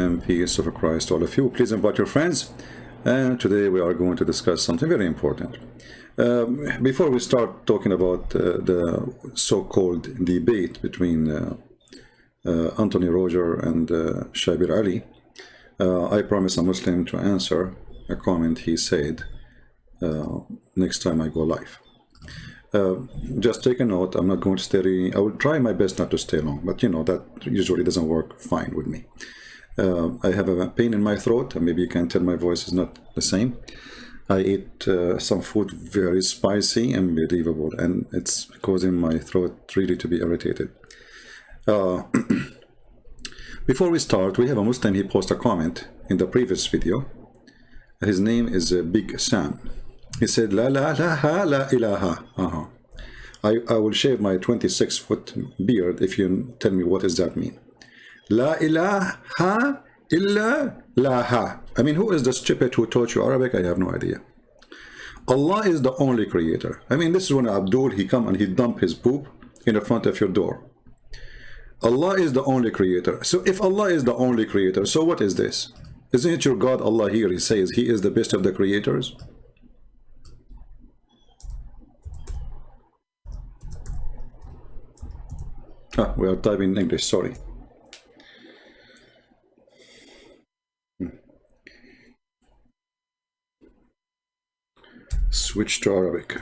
and peace of Christ to all of you. Please invite your friends. And today we are going to discuss something very important. Before we start talking about the so-called debate between Anthony Roger and Shabbir Ally, I promise a Muslim to answer a comment he said next time I go live. Just take a note. I'm not going to stay. I will try my best not to stay long, but you know that usually doesn't work fine with me. I have a pain in my throat, and maybe you can tell my voice is not the same. I ate some food very spicy and unbelievable, and it's causing my throat really to be irritated. Before we start, we have a Muslim. He posted a comment in the previous video. His name is Big Sam. He said, La la la ha la ilaha. I will shave my 26-foot beard if you tell me what does that mean. La ilaha illa laha. I mean, who is the stupid who taught you Arabic? I have no idea. Allah is the only creator. I mean, this is when Abdul, he come and he dump his poop in the front of your door. Allah is the only creator. So if Allah is the only creator, so what is this? Isn't it your God, Allah here? He says he is the best of the creators. We are typing in English, sorry. Switch to Arabic.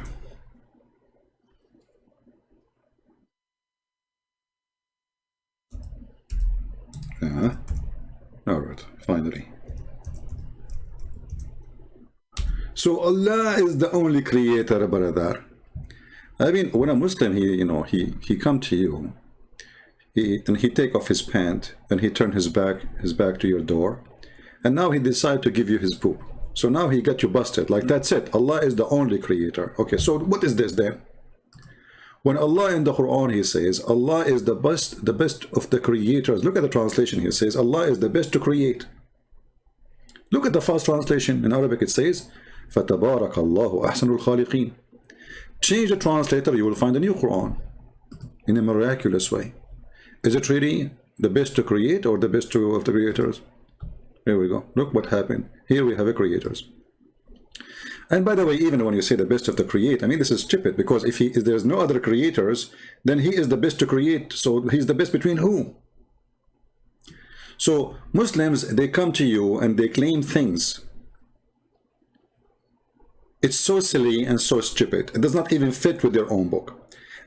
All right, finally. So Allah is the only creator, brother. I mean, when a Muslim, he come to you, and he take off his pant and he turn his back to your door, and now he decide to give you his poop. So now he got you busted. Like, that's it. Allah is the only creator. Okay, so what is this then? When Allah in the Quran, he says Allah is the best of the creators. Look at the translation. He says Allah is the best to create. Look at the first translation in Arabic. It says فَتَبَارَكَ اللَّهُ أَحْسَنُ الْخَالِقِينَ. Change the translator, you will find a new Quran in a miraculous way. Is it really the best to create or the best of the creators? Here we go. Look what happened. Here we have a creators. And by the way, even when you say the best of the create, I mean, this is stupid, because if there's no other creators, then he is the best to create. So he's the best between who? So Muslims, they come to you and they claim things. It's so silly and so stupid. It does not even fit with their own book.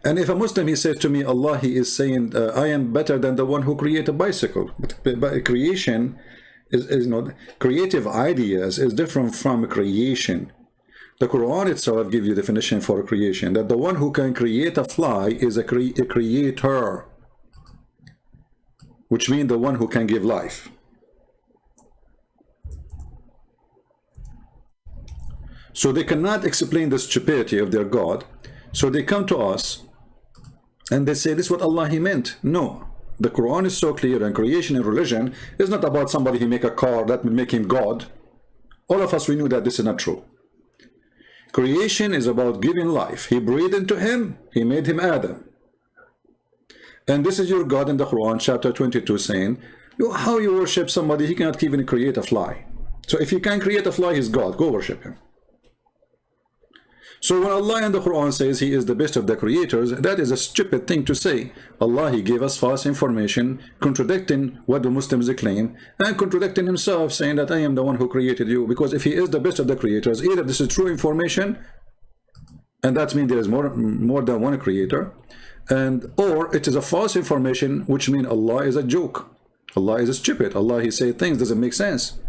And if a Muslim, he says to me, Allah, he is saying, I am better than the one who created a bicycle. But creation is not, creative ideas is different from creation. The Quran itself gives you definition for creation, that the one who can create a fly is a creator, which means the one who can give life. So they cannot explain the stupidity of their God. So they come to us and they say, this is what Allah he meant. No, the Quran is so clear, and creation and religion is not about somebody who make a car that will make him God. All of us, we knew that this is not true. Creation is about giving life. He breathed into him, he made him Adam. And this is your God in the Quran, chapter 22, saying, how you worship somebody, he cannot even create a fly. So if he can create a fly, he's God. Go worship him. So when Allah in the Quran says he is the best of the creators, that is a stupid thing to say. Allah, he gave us false information, contradicting what the Muslims claim, and contradicting himself, saying that I am the one who created you. Because if he is the best of the creators, either this is true information, and that means there is more than one creator, or it is a false information, which means Allah is a joke. Allah is a stupid. Allah, he say things doesn't make sense.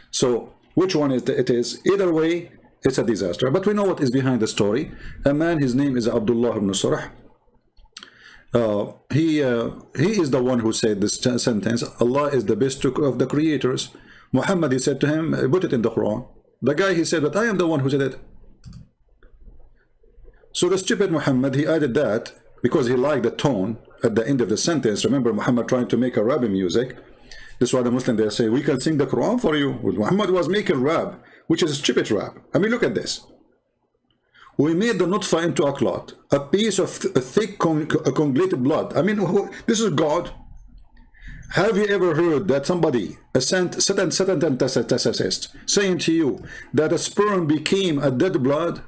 So which one is it is? Either way, it's a disaster. But we know what is behind the story. A man, his name is Abdullah ibn Surah. He is the one who said this sentence, Allah is the best of the creators. Muhammad, he said to him, put it in the Quran. The guy, he said, but I am the one who said it. So the stupid Muhammad, he added that because he liked the tone at the end of the sentence. Remember Muhammad trying to make a rap music. This is why the Muslims, they say, we can sing the Quran for you. Muhammad was making rap, which is a stupid rap. I mean, look at this. We made the nutfa into a clot, a piece of thick coagulated blood. I mean, this is God. Have you ever heard that somebody, a scientist, saying to you that a sperm became a dead blood?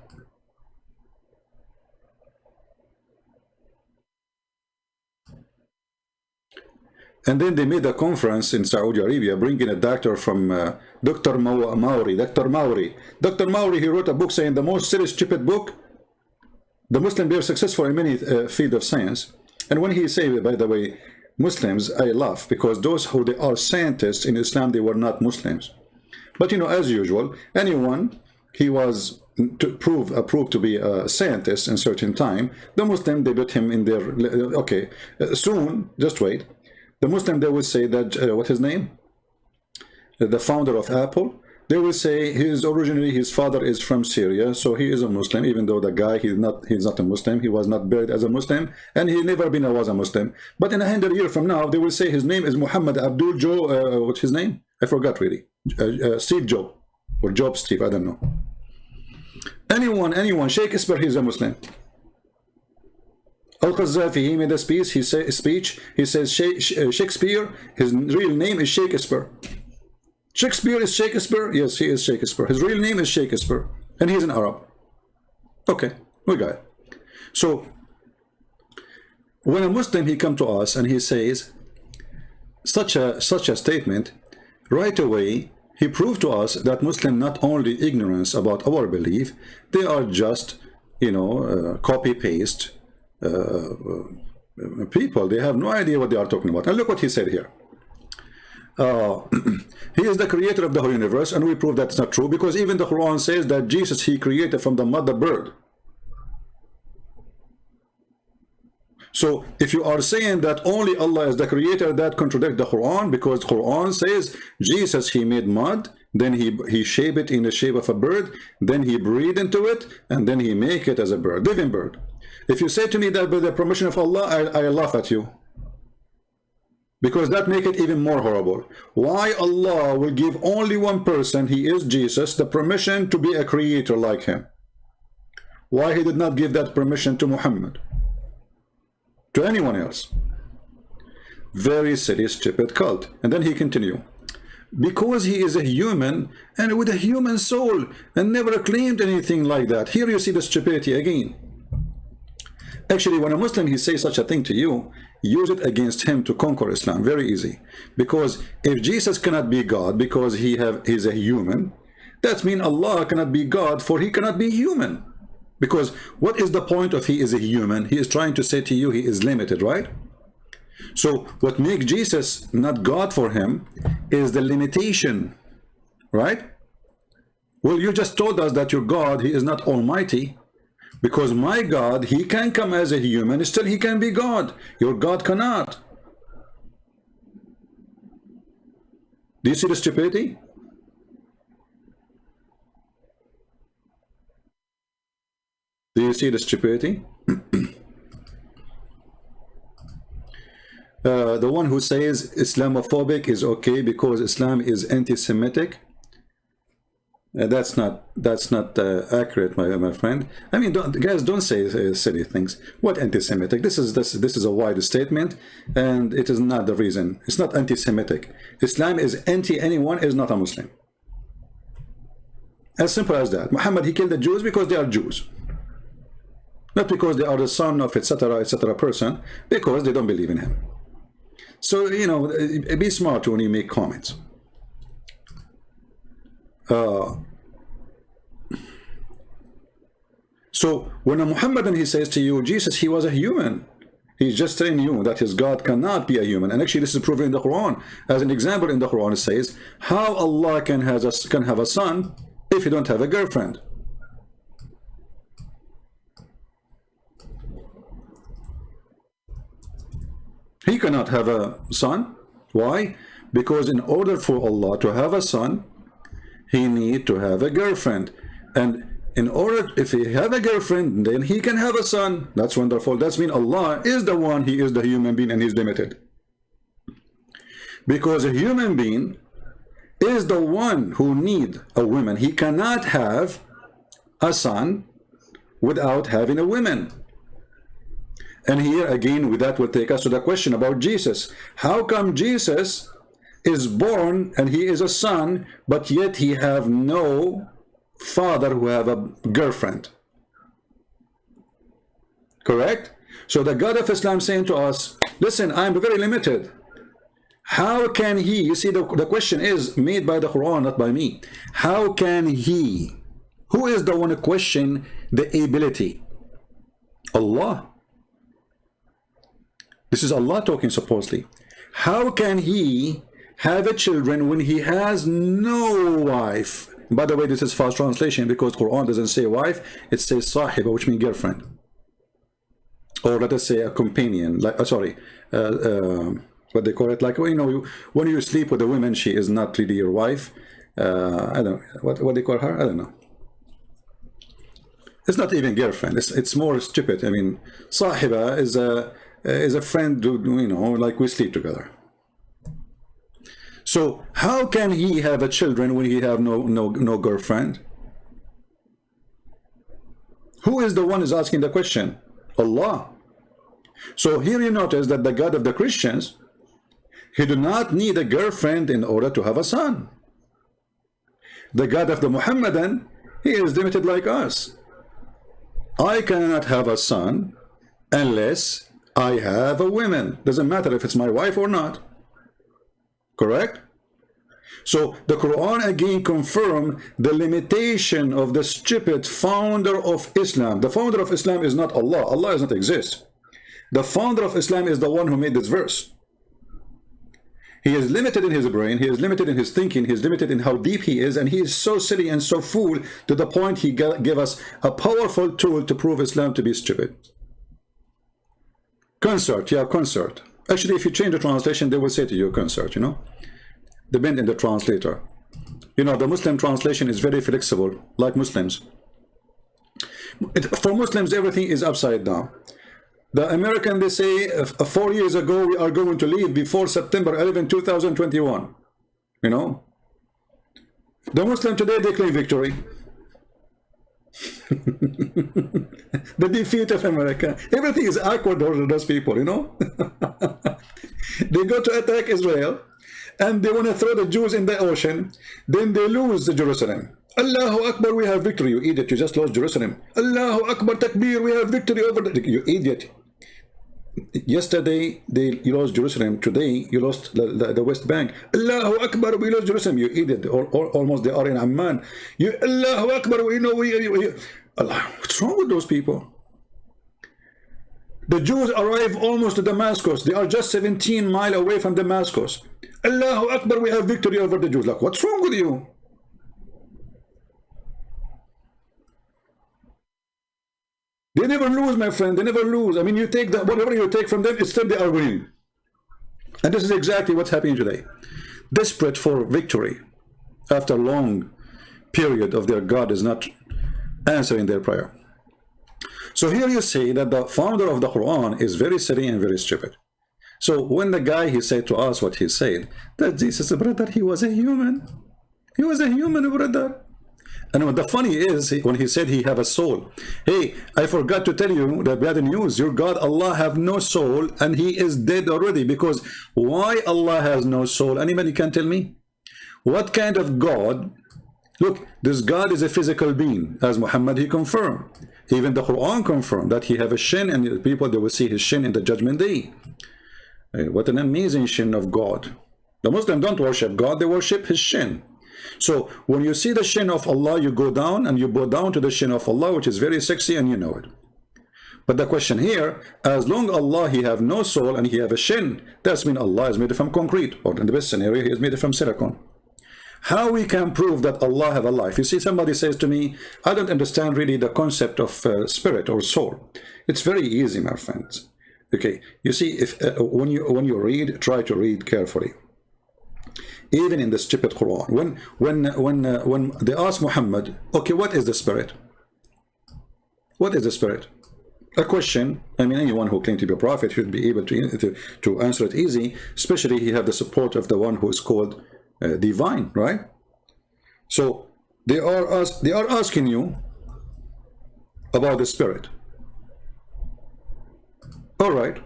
And then they made a conference in Saudi Arabia, bringing a doctor from Dr. Maori. Dr. Maori, he wrote a book saying the most silly, stupid book. The Muslims, they are successful in many fields of science. And when he say, by the way, Muslims, I laugh, because those who they are scientists in Islam, they were not Muslims. But you know, as usual, anyone he was approved to be a scientist in certain time, the Muslim, they put him in their, okay, soon, just wait. The Muslim, they will say that, what his name? The founder of Apple, they will say originally his father is from Syria, so he is a Muslim, even though the guy, he's not a Muslim, he was not buried as a Muslim, and he never was a Muslim. But in 100 years from now, they will say his name is Muhammad Abdul Joe, what's his name? I forgot really. Steve Job, or Job Steve, I don't know. Anyone, Shakespeare, he's a Muslim. Al-Qaddafi, he made a speech, he says Shakespeare, his real name is Shakespeare. Shakespeare is Shakespeare? Yes, he is Shakespeare. His real name is Shakespeare, and he's an Arab. Okay, we got it. So, when a Muslim, he come to us and he says such a statement, right away, he proved to us that Muslim not only ignorance about our belief, they are just, you know, copy-paste people. They have no idea what they are talking about. And look what he said here. He is the creator of the whole universe, and we prove that's not true, because even the Quran says that Jesus, he created from the mother bird. So if you are saying that only Allah is the creator, that contradicts the Quran, because the Quran says Jesus, he made mud, then he shaped it in the shape of a bird, then he breathed into it, and then he make it as a bird, living bird. If you say to me that by the permission of Allah, I laugh at you, because that make it even more horrible. Why Allah will give only one person, he is Jesus, the permission to be a creator like him? Why he did not give that permission to Muhammad, to anyone else? Very silly, stupid cult. And then he continue, because he is a human and with a human soul and never claimed anything like that. Here you see the stupidity again. Actually, when a Muslim, he says such a thing to you, use it against him to conquer Islam. Very easy. Because if Jesus cannot be God because he's a human, that means Allah cannot be God, for he cannot be human. Because what is the point of he is a human? He is trying to say to you he is limited, right? So what makes Jesus not God for him is the limitation, right? Well, you just told us that your God, he is not almighty. Because my God, he can come as a human, still he can be God. Your God cannot. Do you see the stupidity? Do you see the stupidity? The one who says Islamophobic is okay because Islam is anti-Semitic. That's not accurate, my friend. I mean, guys, don't say silly things. What anti-Semitic? This is a wide statement, and it is not the reason. It's not anti-Semitic. Islam is anti anyone is not a Muslim. As simple as that. Muhammad, he killed the Jews because they are Jews, not because they are the son of etc. person, because they don't believe in him. So you know, be smart when you make comments. So when a Muhammadan, he says to you, Jesus, he was a human, he's just telling you that his God cannot be a human. And actually this is proven in the Quran. As an example, in the Quran it says how Allah can have a son if you don't have a girlfriend. He cannot have a son. Why? Because in order for Allah to have a son, he need to have a girlfriend, and in order, if he have a girlfriend, then he can have a son. That's wonderful. That means Allah is the one, he is the human being, and he's limited. Because a human being is the one who need a woman. He cannot have a son without having a woman. And here again, with that will take us to the question about Jesus. How come Jesus is born and he is a son, but yet he have no father who have a girlfriend? Correct? So the God of Islam saying to us, listen, I'm very limited. How can he, you see, the question is made by the Quran, not by me. How can he, who is the one to question the ability? Allah. This is Allah talking supposedly. How can he have a children when he has no wife? By the way, this is false translation because Quran doesn't say wife, it says sahiba, which means girlfriend. Or let us say a companion, like what they call it, like, you know, when you sleep with a woman, she is not really your wife. I don't know what they call her. I don't know. It's not even girlfriend. It's more stupid. I mean, sahiba is a friend, you know, like we sleep together. So how can he have a children when he have no girlfriend? Who is the one who's asking the question? Allah. So here you notice that the God of the Christians, he do not need a girlfriend in order to have a son. The God of the Muhammadan, he is limited like us. I cannot have a son unless I have a woman. Doesn't matter if it's my wife or not. Correct? So the Quran again confirmed the limitation of the stupid founder of Islam. The founder of Islam is not Allah. Allah does not exist. The founder of Islam is the one who made this verse. He is limited in his brain, he is limited in his thinking, he is limited in how deep he is, and he is so silly and so fool to the point he gave us a powerful tool to prove Islam to be stupid. Consort, yeah, consort. Actually, if you change the translation, they will say to you consort, you know. Depend on the translator. You know, the Muslim translation is very flexible, like Muslims. For Muslims, everything is upside down. The American, they say 4 years ago we are going to leave before September 11, 2021. You know, the Muslim today, they claim victory. The defeat of America. Everything is awkward over those people, you know. They go to attack Israel and they want to throw the Jews in the ocean. Then they lose Jerusalem. Allahu Akbar, we have victory. You idiot, you just lost Jerusalem. Allahu Akbar, takbir, we have victory over the... You idiot. Yesterday you lost Jerusalem. Today you lost the West Bank. Allahu Akbar, we lost Jerusalem. You idiot. Or almost they are in Amman. You Allahu Akbar, we know Allah. What's wrong with those people? The Jews arrive almost to Damascus. They are just 17 miles away from Damascus. Allahu Akbar, we have victory over the Jews. Like, what's wrong with you? They never lose, my friend. They never lose. I mean, you take that, whatever you take from them, it's still they are winning. And this is exactly what's happening today. Desperate for victory after a long period of their God is not answering their prayer. So here you see that the founder of the Quran is very silly and very stupid. So when the guy, he said to us what he said, that Jesus, brother, he was a human. He was a human, brother. And what the funny is, when he said he have a soul, hey, I forgot to tell you the bad news. Your God, Allah, have no soul, and he is dead already. Because why Allah has no soul? Anybody can tell me? What kind of God? Look, this God is a physical being, as Muhammad, he confirmed. Even the Quran confirmed that he have a shin, and the people, they will see his shin in the judgment day. What an amazing shin of God. The Muslims don't worship God, they worship his shin. So when you see the shin of Allah, you go down and you bow down to the shin of Allah, which is very sexy, and you know it. But the question here, as long Allah, he have no soul and he have a shin, that's mean Allah is made from concrete, or in the best scenario, he is made from silicon. How we can prove that Allah have a life? You see, somebody says to me, I don't understand really the concept of spirit or soul. It's very easy, my friends. Okay, you see, if when you read, try to read carefully. Even in the stupid Quran, when they ask Muhammad, okay, what is the spirit? What is the spirit? A question. I mean, anyone who claims to be a prophet should be able to answer it easy. Especially he have the support of the one who is called divine, right? So they are asking you about the spirit. All right.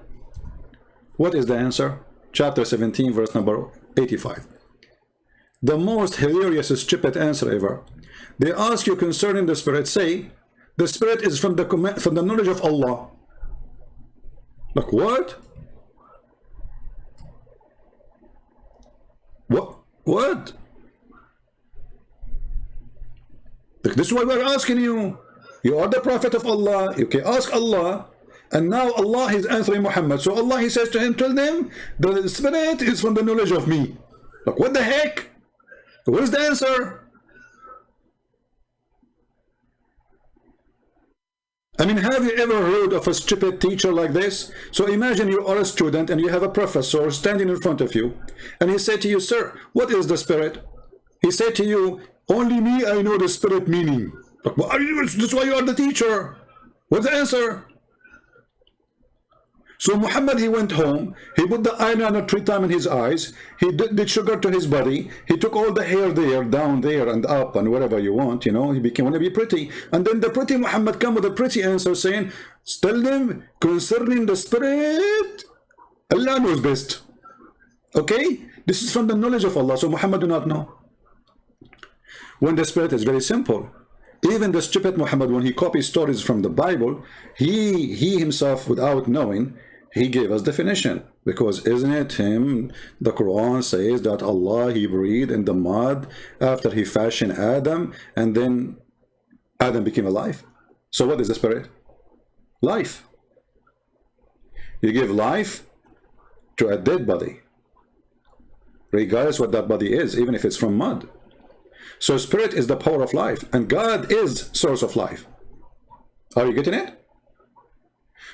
What is the answer? Chapter 17, verse number 85. The most hilarious, stupid answer ever. They ask you concerning the Spirit, say, the Spirit is from the knowledge of Allah. Like what? What? This is why we're asking you. You are the Prophet of Allah. You can ask Allah. And now Allah is answering Muhammad. So Allah, he says to him, tell them, the Spirit is from the knowledge of me. Like what the heck? What is the answer? I mean, have you ever heard of a stupid teacher like this? So imagine you are a student and you have a professor standing in front of you. And he said to you, sir, what is the Spirit? He said to you, only me, I know the Spirit meaning. Like, well, that's why you are the teacher. What's the answer? So Muhammad, he went home, he put the eyeliner 3 times in his eyes, he did sugar to his body, he took all the hair there, down there and up and wherever you want, you know, he became want to be pretty. And then the pretty Muhammad come with a pretty answer saying, tell them concerning the Spirit, Allah knows best. Okay? This is from the knowledge of Allah, so Muhammad do not know. When the Spirit is very simple. Even the stupid Muhammad, when he copies stories from the Bible, he himself, without knowing, he gave us definition. Because isn't it him, the Quran says that Allah, he breathed in the mud after he fashioned Adam, and then Adam became alive. So what is the Spirit? Life. You give life to a dead body, regardless what that body is, even if it's from mud. So Spirit is the power of life, and God is source of life. Are you getting it?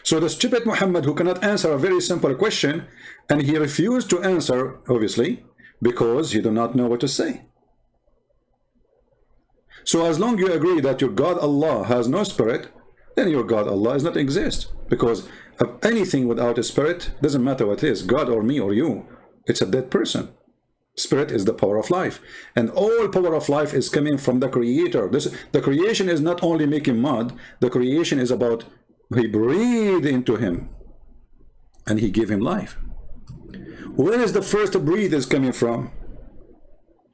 So the stupid Muhammad, who cannot answer a very simple question, and he refused to answer, obviously, because he do not know what to say. So as long as you agree that your God Allah has no Spirit, then your God Allah does not exist. Because of anything without a Spirit, doesn't matter what it is, God or me or you, it's a dead person. Spirit is the power of life, and all power of life is coming from the Creator. The creation is not only making mud, the creation is about he breathed into him and he gave him life. Where is the first breath is coming from?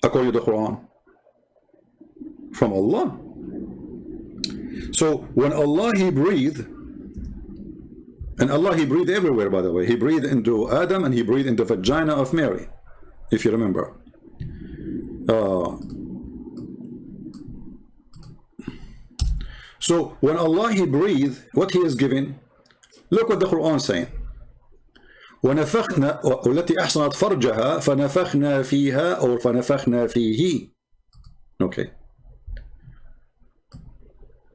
According to the Quran, from Allah. So when Allah, he breathed, and Allah, he breathed everywhere, by the way. He breathed into Adam and he breathed into the vagina of Mary, if you remember. So when Allah, he breathed, what he is giving, look what the Quran is saying. وَنَفَخْنَا وَالَّتِي أَحْصَنَتْ فَرْجَهَا فَنَفَخْنَا فِيهَا or فَنَفَخْنَا فِيهِ. Okay.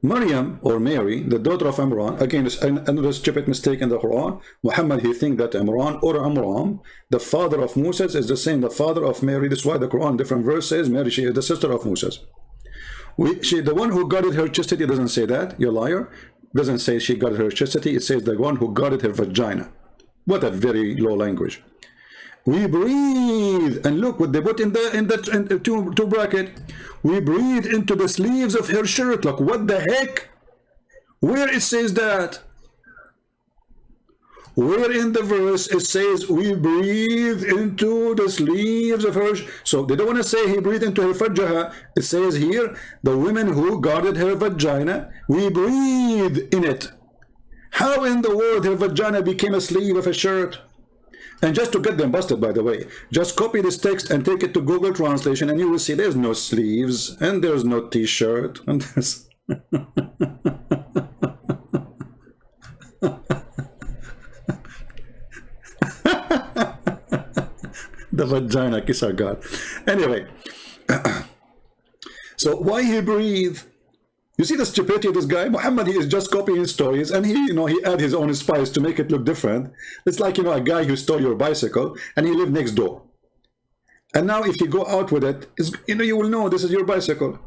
Maryam, or Mary, the daughter of Imran, again, is another stupid mistake in the Quran. Muhammad, he thinks that Imran or Amram, the father of Moses, is the same, the father of Mary. That's why the Quran, different verses, Mary, she is the sister of Moses. The one who guarded her chastity doesn't say that, you're a liar. Doesn't say she guarded her chastity, it says the one who guarded her vagina. What a very low language. We breathe, and look what they put in the two bracket. We breathe into the sleeves of her shirt. Like what the heck? Where it says that? Where in the verse it says we breathe into the sleeves of her? So they don't want to say he breathed into her farjaha. It says here the women who guarded her vagina, we breathe in it. How in the world her vagina became a sleeve of a shirt? And just to get them busted, by the way, just copy this text and take it to Google Translation, and you will see there's no sleeves, and there's no t-shirt, and there's... The vagina, kiss our God. Anyway, so why he breathe? You see the stupidity of this guy? Muhammad, he is just copying stories, and he add his own spice to make it look different. It's like, a guy who stole your bicycle, and he lived next door. And now if you go out with it, you will know this is your bicycle.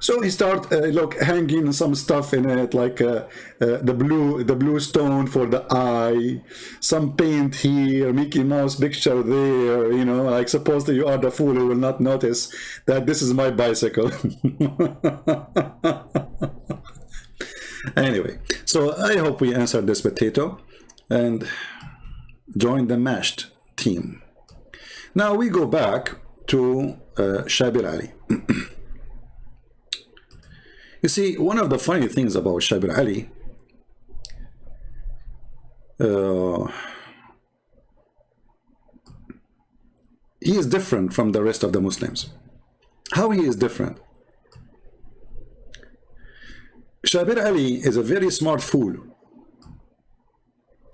So he start hanging some stuff in it, like the blue stone for the eye, some paint here, Mickey Mouse picture there, like supposedly you are the fool who will not notice that this is my bicycle. Anyway, so I hope we answered this potato. and joined the mashed team. Now we go back to Shabbir Ally. You see, one of the funny things about Shabbir Ally, he is different from the rest of the Muslims. How he is different? Shabbir Ally is a very smart fool.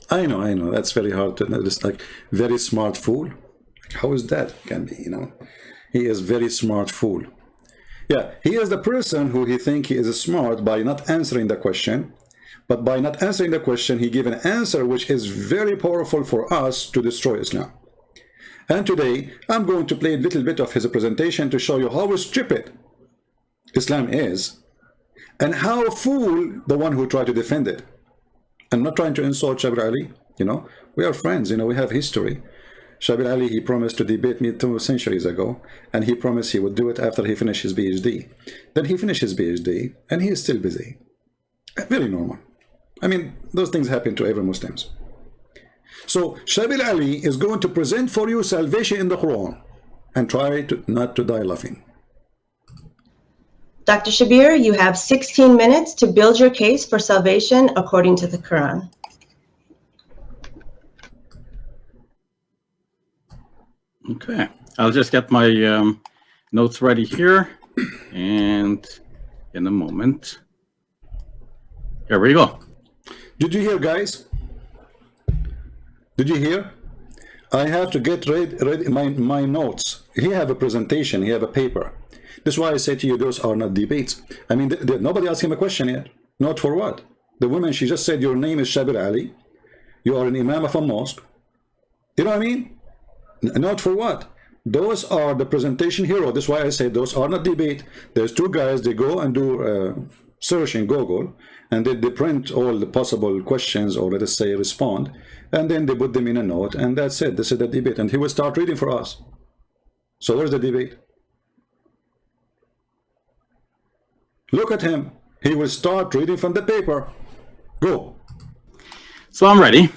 I know, that's very hard to just like very smart fool. Like, how is that can be, you know? He is very smart fool. Yeah, he is the person who he think he is smart by not answering the question, but by not answering the question, he give an answer which is very powerful for us to destroy Islam. And today, I'm going to play a little bit of his presentation to show you how stupid Islam is, and how fool the one who tried to defend it. I'm not trying to insult Shabbir Ally, you know, we are friends, you know, we have history. Shabbir Ally, he promised to debate me 2 centuries ago, and he promised he would do it after he finished his PhD. Then he finished his PhD, and he is still busy. Very normal. I mean, those things happen to every Muslim. So Shabbir Ally is going to present for you salvation in the Quran, and try to not to die laughing. Dr. Shabbir, you have 16 minutes to build your case for salvation according to the Quran. Okay, I'll just get my notes ready here, and in a moment. Here we go. Did you hear, guys? Did you hear? I have to get ready my notes. He have a presentation, he have a paper. That's why I say to you, those are not debates. I mean, nobody asked him a question yet. Not for what? The woman, she just said, your name is Shabbir Ally. You are an imam of a mosque. You know what I mean? Not for what? Those are the presentation hero. That's why I say those are not debate. There's 2 guys, they go and do search in Google, and they print all the possible questions, or let us say respond, and then they put them in a note, and that's it. This is the debate, and he will start reading for us. So where's the debate? Look at him. He will start reading from the paper. Go. So I'm ready.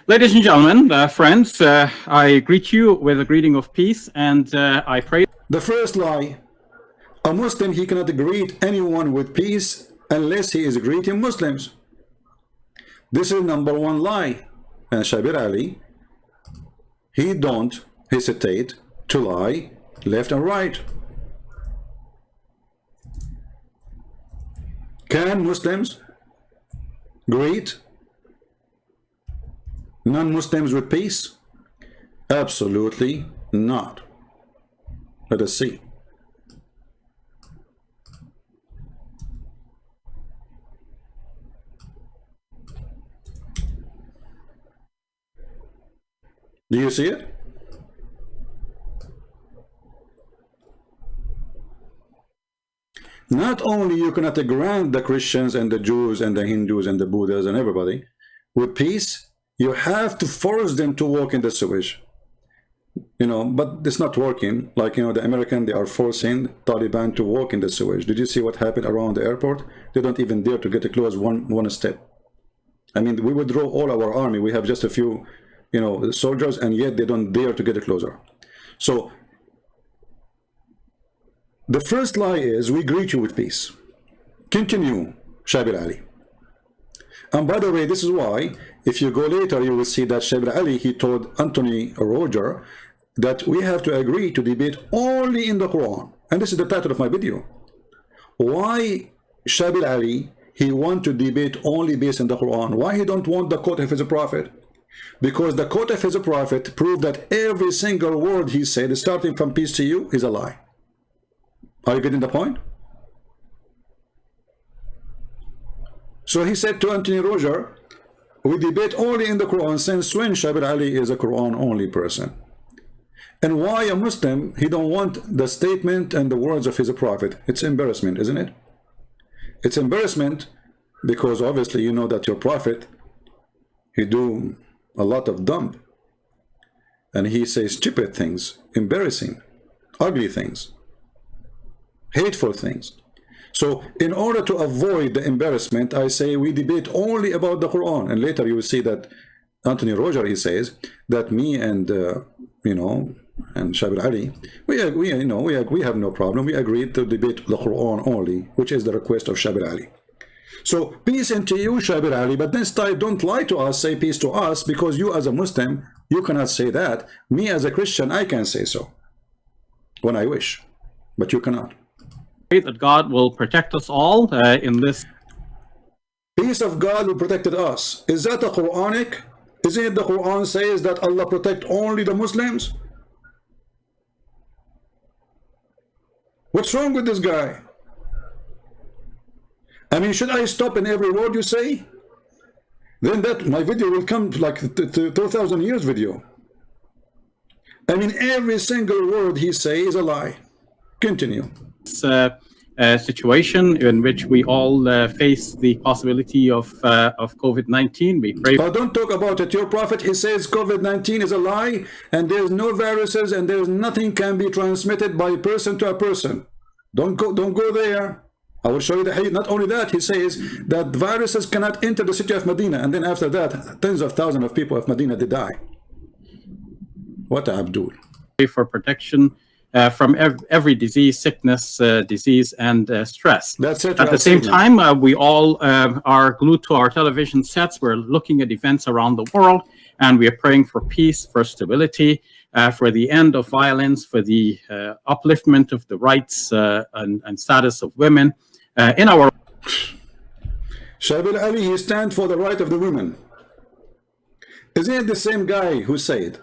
Ladies and gentlemen, friends, I greet you with a greeting of peace, and I pray. The first lie. A Muslim, he cannot greet anyone with peace unless he is greeting Muslims. This is number 1 lie. And Shabbir Ally, he don't hesitate to lie left and right. Can Muslims greet non-Muslims with peace? Absolutely not. Let us see. Do you see it? Not only you cannot grant the Christians and the Jews and the Hindus and the Buddhas and everybody with peace, you have to force them to walk in the sewage. You know, but it's not working. Like, you know, the American, they are forcing Taliban to walk in the sewage. Did you see what happened around the airport? They don't even dare to get close one step. I mean, we withdraw all our army. We have just a few, you know, soldiers, and yet they don't dare to get closer. So the first lie is we greet you with peace. Continue, Shabbir Ally. And by the way, this is why, if you go later, you will see that Shabbir Ally, he told Anthony Roger that we have to agree to debate only in the Quran. And this is the title of my video. Why Shabbir Ally, he want to debate only based on the Quran? Why he don't want the quote of his prophet? Because the quote of his prophet proved that every single word he said, starting from peace to you, is a lie. Are you getting the point? So he said to Anthony Roger, we debate only in the Quran, since when Shabbir Ally is a Quran only person. And why a Muslim, he don't want the statement and the words of his prophet? It's embarrassment, isn't it? It's embarrassment because obviously you know that your prophet, he do a lot of dumb, and he says stupid things, embarrassing, ugly things, hateful things. So in order to avoid the embarrassment, I say we debate only about the Quran. And later you will see that Anthony Roger, he says that me and you know, and Shabbir Ally, we have no problem. We agreed to debate the Quran only, which is the request of Shabbir Ally. So peace unto you, Shabbir Ally, but this time don't lie to us, say peace to us, because you as a Muslim, you cannot say that. Me as a Christian, I can say so when I wish, but you cannot. That God will protect us all in this. Peace of God will protect us. Is that a Quranic? Isn't it the Quran says that Allah protect only the Muslims? What's wrong with this guy? I mean, should I stop in every word you say? Then that my video will come like 2,000 years video. I mean, every single word he says is a lie. Continue. Situation in which we all face the possibility of COVID-19. We pray. Oh, don't talk about it. Your prophet, he says COVID-19 is a lie, and there's no viruses, and there's nothing can be transmitted by person to a person. Don't go there. I will show you the hadith. Not only that, he says that viruses cannot enter the city of Medina, and then after that, tens of thousands of people of Medina, they die. What Abdul? For protection from every disease, sickness, disease, and stress. That's it. At the same time, we all are glued to our television sets. We're looking at events around the world, and we are praying for peace, for stability, for the end of violence, for the upliftment of the rights and status of women in our. Shabbir Ally, he stands for the right of the women. Isn't it the same guy who said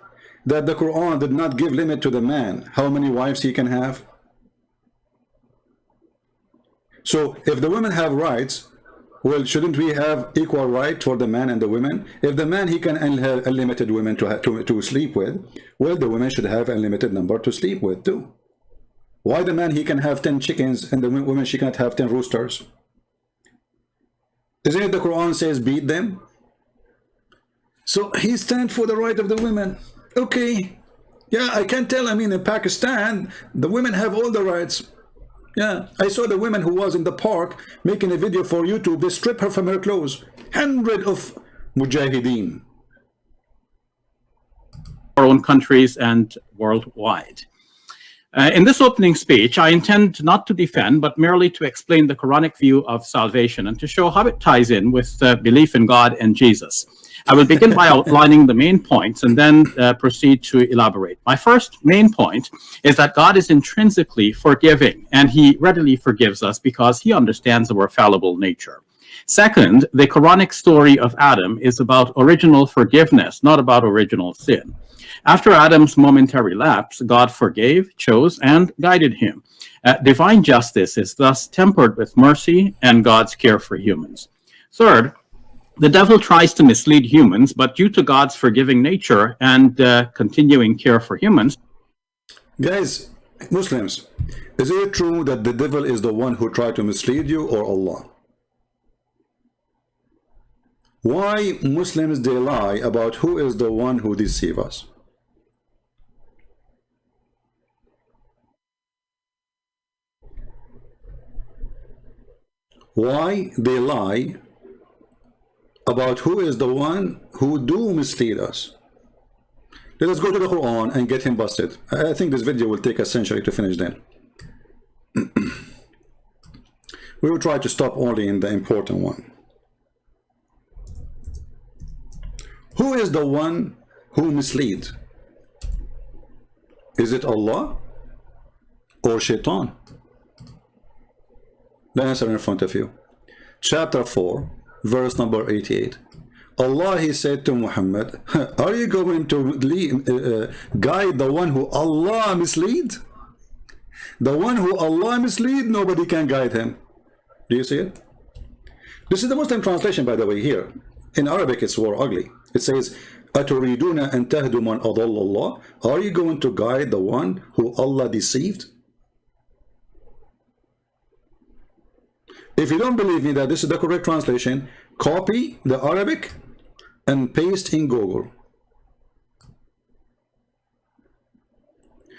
that the Quran did not give limit to the man how many wives he can have? So if the women have rights, well, shouldn't we have equal right for the man and the women? If the man, he can have unlimited women to sleep with, well, the women should have unlimited number to sleep with too. Why the man, he can have 10 chickens and the woman, she cannot have 10 roosters? Isn't it the Quran says beat them? So he stands for the right of the women. Okay, yeah, I can tell. I mean, in Pakistan, the women have all the rights. Yeah, I saw the woman who was in the park making a video for YouTube. They strip her from her clothes. Hundreds of mujahideen. Our own countries and worldwide. In this opening speech, I intend not to defend, but merely to explain the Quranic view of salvation and to show how it ties in with belief in God and Jesus. I will begin by outlining the main points and then proceed to elaborate. My first main point is that God is intrinsically forgiving, and he readily forgives us because he understands our fallible nature. Second, the Quranic story of Adam is about original forgiveness, not about original sin. After Adam's momentary lapse, God forgave, chose, and guided him. Divine justice is thus tempered with mercy and God's care for humans. Third, the devil tries to mislead humans, but due to God's forgiving nature and continuing care for humans. Guys, Muslims, is it true that the devil is the one who tried to mislead you, or Allah? Why Muslims, they lie about who is the one who deceives us? Why they lie about who is the one who do mislead us? Let us go to the Quran and get him busted. I think this video will take a century to finish then. We will try to stop only in the important one. Who is the one who misleads? Is it Allah or Shaitan? The answer in front of you. Chapter 4, verse number 88. Allah, he said to Muhammad, are you going to guide the one who Allah mislead? The one who Allah mislead, nobody can guide him. Do you see it? This is the Muslim translation, by the way, here. In Arabic, it's more ugly. It says, أَتُرِيدُونَ أَن تَهْدُوا مَنْ أَضَلَّ اللَّهِ. Are you going to guide the one who Allah deceived? If you don't believe me that this is the correct translation, copy the Arabic and paste in Google.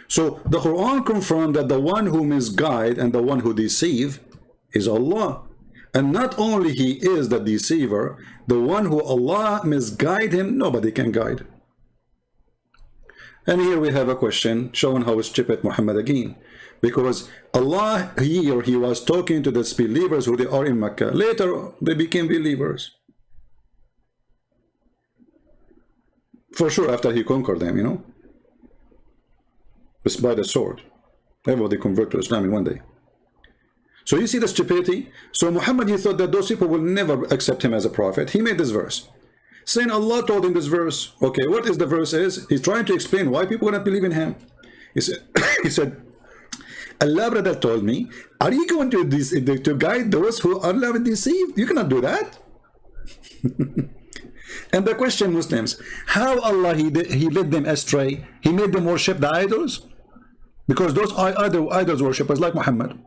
So the Quran confirmed that the one who misguide and the one who deceive is Allah. And not only he is the deceiver, the one who Allah misguide him, nobody can guide. And here we have a question showing how stupid Muhammad again. Because Allah here, he was talking to the believers who they are in Mecca. Later, they became believers. For sure, after he conquered them, you know. Just by the sword. Everybody convert to Islam in one day. So you see the stupidity? So Muhammad, he thought that those people will never accept him as a prophet. He made this verse. Saying Allah told him this verse. Okay, what is the verse is? He's trying to explain why people will not believe in him. He said, Allah brother told me, are you going to guide those who Allah will deceive? You cannot do that. And the question, Muslims, how Allah he led them astray? He made them worship the idols? Because those are idols worshippers like Muhammad.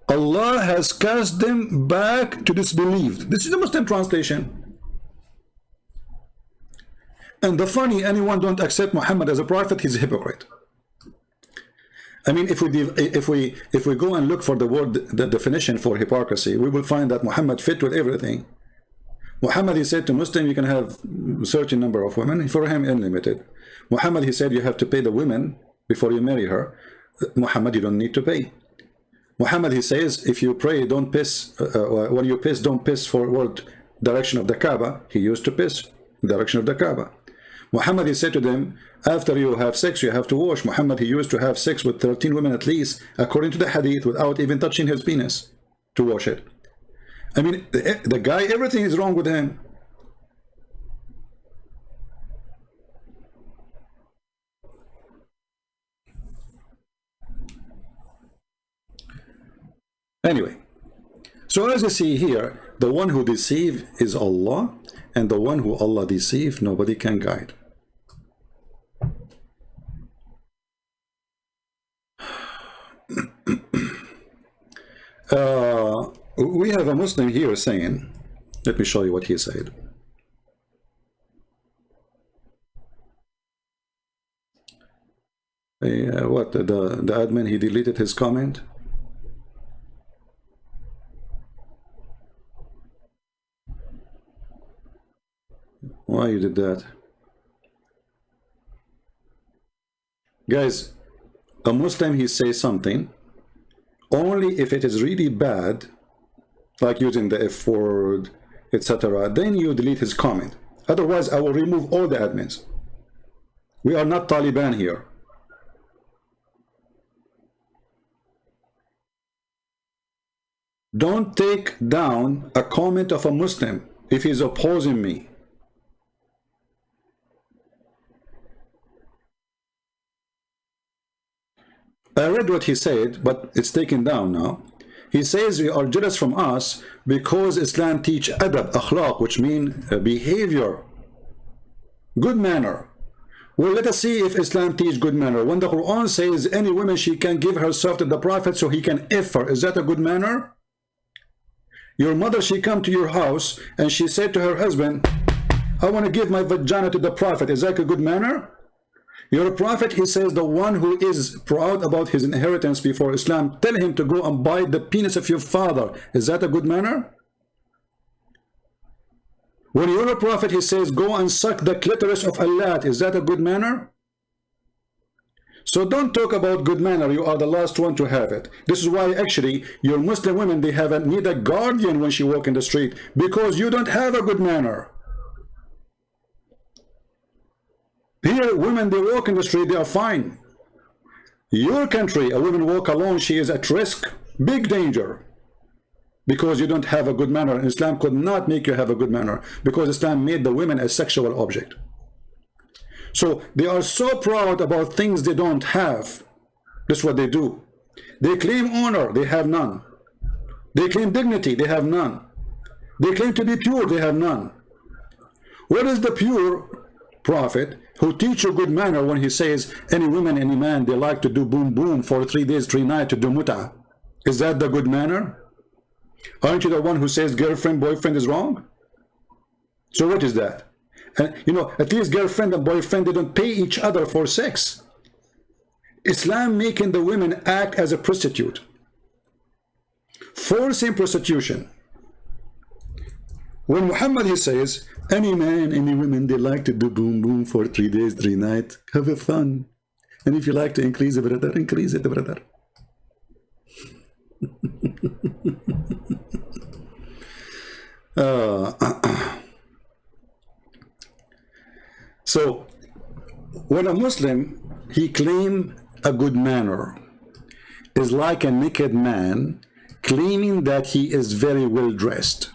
Allah has cast them back to disbelief. This is the Muslim translation. And the funny, anyone don't accept Muhammad as a prophet, he's a hypocrite. I mean, if we go and look for the word, the definition for hypocrisy, we will find that Muhammad fit with everything. Muhammad, he said to Muslim, you can have a certain number of women. For him, unlimited. Muhammad, he said, you have to pay the women before you marry her. Muhammad, you don't need to pay. Muhammad, he says, if you pray, don't piss. When you piss, don't piss forward direction of the Kaaba. He used to piss direction of the Kaaba. Muhammad, he said to them, after you have sex, you have to wash. Muhammad, he used to have sex with 13 women at least, according to the hadith, without even touching his penis to wash it. I mean, the guy, everything is wrong with him. Anyway, so as you see here, the one who deceives is Allah, and the one who Allah deceives, nobody can guide. We have a Muslim here saying, let me show you what he said. What, the admin, he deleted his comment? Why you did that? Guys, a Muslim, he says something, only if it is really bad, like using the F word, etc., then you delete his comment. Otherwise, I will remove all the admins. We are not Taliban here. Don't take down a comment of a Muslim if he's opposing me. I read what he said, but it's taken down now. He says you are jealous from us because Islam teach adab, akhlaq, which means behavior, good manner. Well, let us see if Islam teach good manner. When the Quran says any woman, she can give herself to the Prophet so he can F her, is that a good manner? Your mother, she come to your house and she said to her husband, I want to give my vagina to the Prophet, is that a good manner? Your prophet, he says, the one who is proud about his inheritance before Islam, tell him to go and buy the penis of your father. Is that a good manner? When your prophet, he says, go and suck the clitoris of Allah, is that a good manner? So don't talk about good manner. You are the last one to have it. This is why actually your Muslim women, they need a guardian when she walk in the street, because you don't have a good manner. Here, women, they walk in the street, they are fine. Your country, a woman walk alone, she is at risk, big danger. Because you don't have a good manner. Islam could not make you have a good manner, because Islam made the women a sexual object. So they are so proud about things they don't have. That's what they do. They claim honor, they have none. They claim dignity, they have none. They claim to be pure, they have none. What is the pure prophet who teach you good manner when he says any woman, any man, they like to do boom boom for 3 days, 3 nights to do muta? Is that the good manner? Aren't you the one who says girlfriend, boyfriend is wrong? So what is that? And, at least girlfriend and boyfriend, they don't pay each other for sex. Islam making the women act as a prostitute, forcing prostitution. When Muhammad, he says, any man, any women, they like to do boom boom for 3 days, 3 nights, have a fun. And if you like to increase it, brother, increase it, brother. So, when a Muslim, he claim a good manner, is like a naked man claiming that he is very well dressed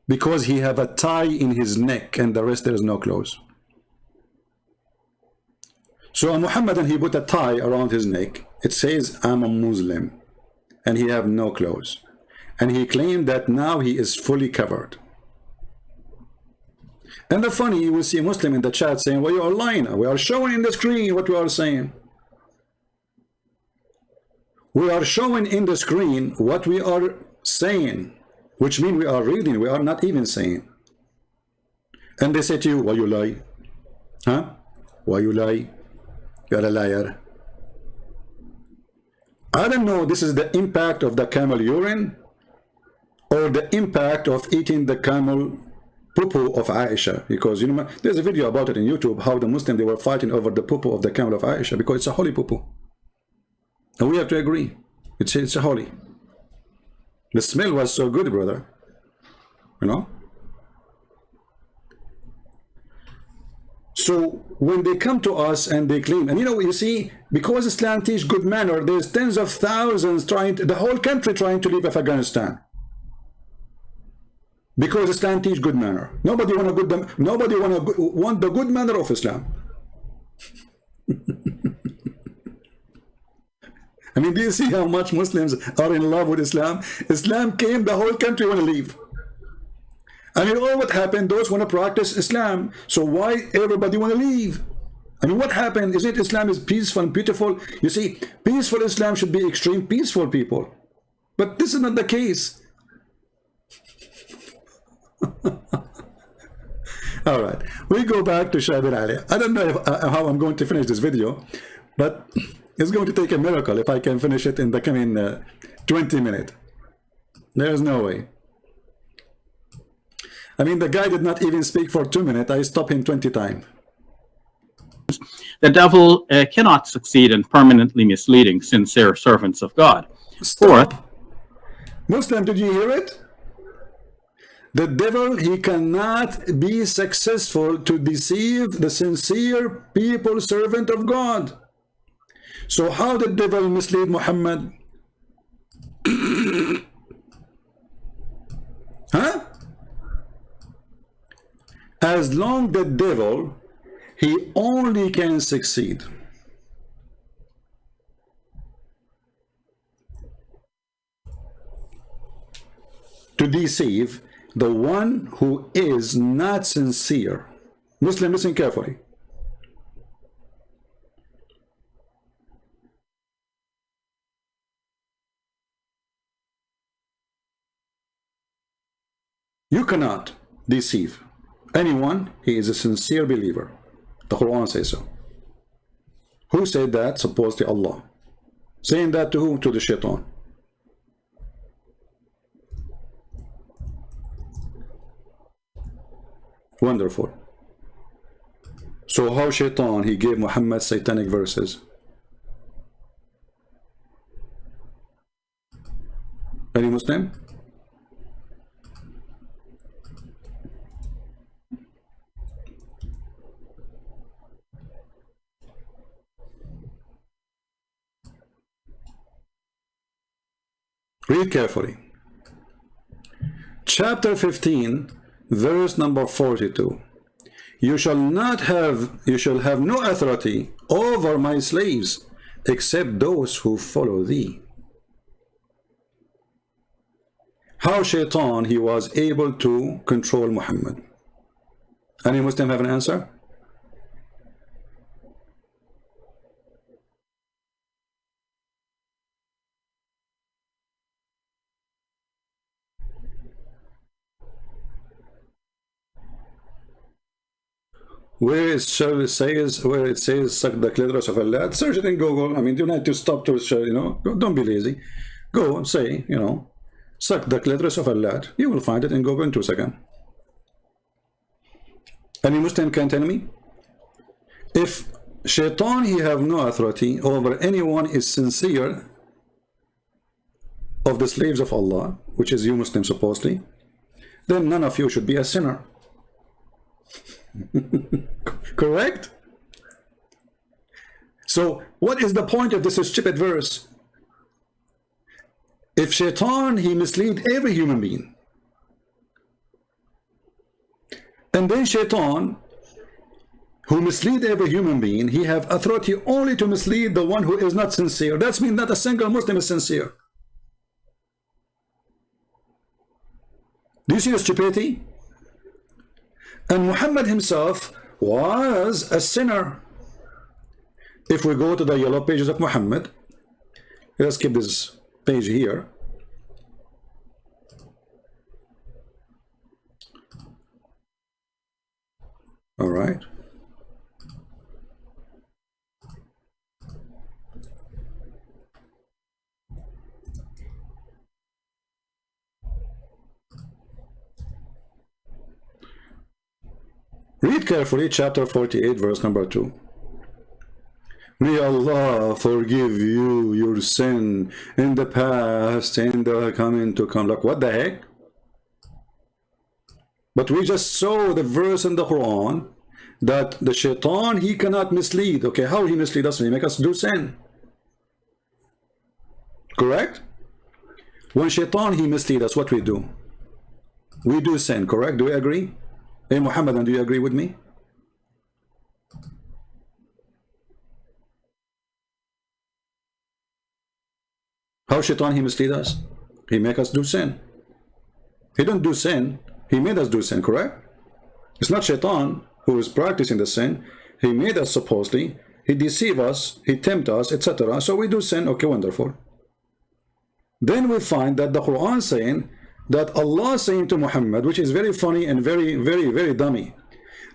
because he have a tie in his neck and the rest there is no clothes. So a Muhammadan, he put a tie around his neck. It says, I'm a Muslim, and he have no clothes. And he claimed that now he is fully covered. And the funny, you will see a Muslim in the chat saying, well, you are lying. We are showing in the screen what we are saying. We are showing in the screen what we are saying, which means we are reading, we are not even saying. And they say to you, why you lie? Huh? Why you lie? You're a liar. I don't know, this is the impact of the camel urine or the impact of eating the camel poo-poo of Aisha, because there's a video about it in YouTube, how the Muslims, they were fighting over the poo-poo of the camel of Aisha because it's a holy poo-poo. And we have to agree, it's a holy. The smell was so good, brother. So when they come to us and they claim, and you see, because Islam teach good manner, there's tens of thousands the whole country trying to leave Afghanistan. Because Islam teach good manner. Nobody want the good manner of Islam. I mean, do you see how much Muslims are in love with Islam? Islam came, the whole country want to leave. I mean, all what happened, those want to practice Islam. So why everybody want to leave? I mean, what happened? Is it Islam is peaceful and beautiful? You see, peaceful Islam should be extreme peaceful people. But this is not the case. All right, we go back to Shabbir Ally. I don't know how I'm going to finish this video, but it's going to take a miracle if I can finish it in the coming 20 minutes. There's no way. I mean, the guy did not even speak for 2 minutes. I stopped him 20 times. The devil cannot succeed in permanently misleading sincere servants of God. Stop. Muslim, did you hear it? The devil, he cannot be successful to deceive the sincere people, servant of God. So how did the devil mislead Muhammad? Huh? As long the devil, he only can succeed to deceive the one who is not sincere. Muslim, listen carefully. You cannot deceive anyone. He is a sincere believer. The Quran says so. Who said that? Supposedly Allah. Saying that to who? To the shaitan. Wonderful. So how shaitan, he gave Muhammad satanic verses? Any Muslim? Read carefully. Chapter 15, verse number 42. You shall have no authority over my slaves except those who follow thee. How shaitan, he was able to control Muhammad? Any Muslim have an answer? where it says suck the clitoris of Allah, search it in Google. I mean, you don't have to stop to show, you know, don't be lazy. Go and say, you know, suck the clitoris of Allah. You will find it in Google in 2 seconds. Any Muslim can tell me? If Shaitan, he have no authority over anyone is sincere of the slaves of Allah, which is you Muslims supposedly, then none of you should be a sinner. Correct? So what is the point of this stupid verse? If Shaitan, he mislead every human being, and then Shaitan, who mislead every human being, he have authority only to mislead the one who is not sincere. That means not a single Muslim is sincere. Do you see the stupidity? And Muhammad himself was a sinner. If we go to the yellow pages of Muhammad, let's keep this page here. All right. Read carefully chapter 48, verse number 2. May Allah forgive you your sin in the past and the coming to come. Like, what the heck? But we just saw the verse in the Quran that the Shaitan, he cannot mislead. Okay, how he mislead us? He make us do sin. Correct? When Shaitan, he mislead us, what we do? We do sin, correct? Do we agree? Hey, Muhammad, do you agree with me? How Shaitan, he mislead us? He make us do sin. He don't do sin. He made us do sin, correct? It's not Shaitan who is practicing the sin. He made us supposedly. He deceive us. He tempt us, etc. So we do sin. Okay, wonderful. Then we find that the Quran saying that Allah saying to Muhammad, which is very funny and very dummy,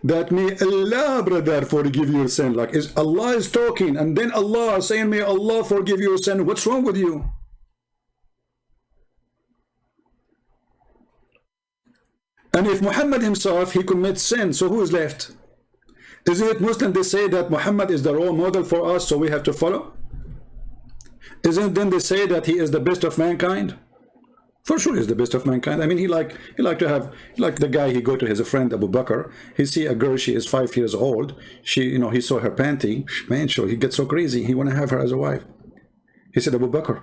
that may Allah, brother, forgive your sin. Like, Allah is talking, and then Allah saying, may Allah forgive your sin. What's wrong with you? And if Muhammad himself, he commits sin, so who is left? Isn't it Muslim they say that Muhammad is the role model for us, so we have to follow? Isn't then they say that he is the best of mankind? For sure he's the best of mankind. I mean, he like the guy, he go to his friend Abu Bakr, he see a girl, she is 5 years old, she, you know, he saw her panty, man, sure, he gets so crazy, he want to have her as a wife. He said, Abu Bakr,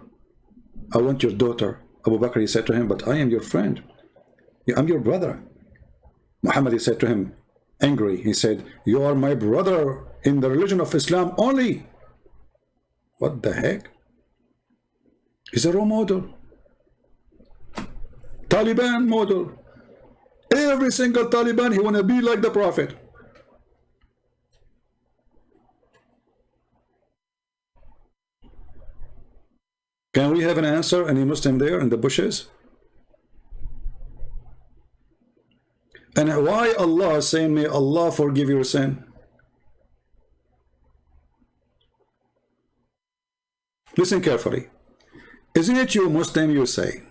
I want your daughter. Abu Bakr, he said to him, but I am your friend. I'm your brother. Muhammad, he said to him, angry, he said, you are my brother in the religion of Islam only. What the heck? He's a role model. Taliban model. Every single Taliban, he want to be like the Prophet. Can we have an answer? Any Muslim there in the bushes? And why Allah is saying, may Allah forgive your sin? Listen carefully. Isn't it you Muslim, you say,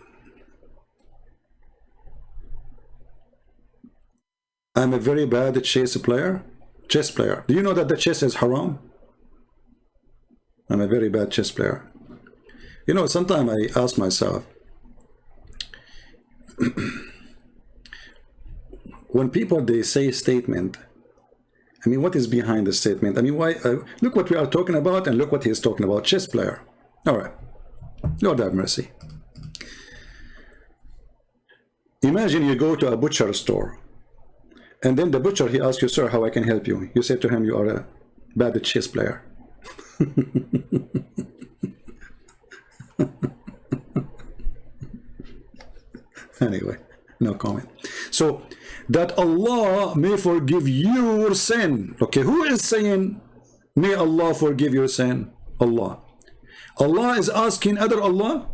I'm a very bad chess player? Do you know that the chess is haram? I'm a very bad chess player. You know, sometimes I ask myself, when people, they say a statement, I mean, what is behind the statement? I mean, why? Look what we are talking about, and look what he is talking about, chess player. All right. Lord have mercy. Imagine you go to a butcher store, and then the butcher, he asks you, sir, how I can help you? You say to him, you are a bad chess player. Anyway, no comment. So, that Allah may forgive your sin. Okay, who is saying, may Allah forgive your sin? Allah. Allah is asking other Allah?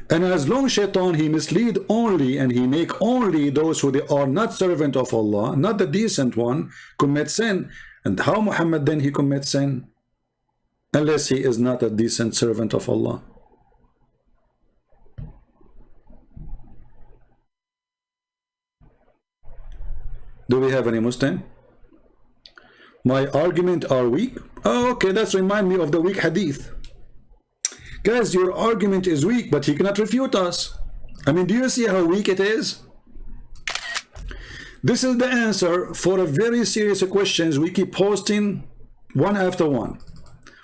And as long shaitan, he mislead only and he make only those who they are not servant of Allah, not the decent one, commit sin. And how Muhammad then he commits sin? Unless he is not a decent servant of Allah. Do we have any Muslim? My argument are weak. Oh, okay, that's remind me of the weak hadith. Guys, your argument is weak, but he cannot refute us. I mean, do you see how weak it is? This is the answer for a very serious questions we keep posting one after one.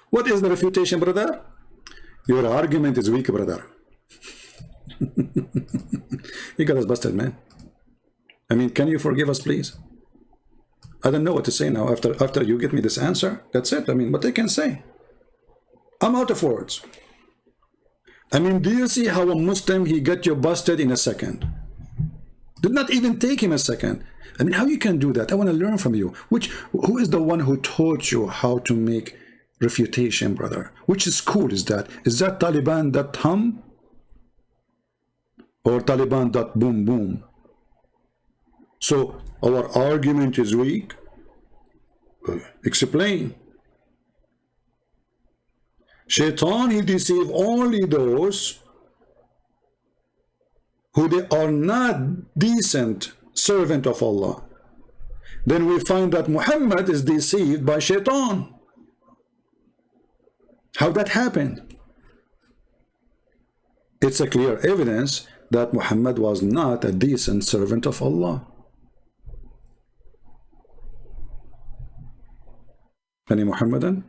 What is the refutation, brother? Your argument is weak, brother. You got us busted, man. I mean, can you forgive us, please? I don't know what to say now after you get me this answer. That's it. I mean, what I can say. I'm out of words. I mean, do you see how a Muslim, he got you busted in a second? Did not even take him a second. I mean, how you can do that? I want to learn from you. Who is the one who taught you how to make refutation, brother? Which school is that? Is that Taliban.hum? Or Taliban.boom boom? So, our argument is weak. Explain. Shaitan, he deceive only those who they are not decent servant of Allah. Then we find that Muhammad is deceived by Shaitan. How that happened? It's a clear evidence that Muhammad was not a decent servant of Allah. Any Muhammadan?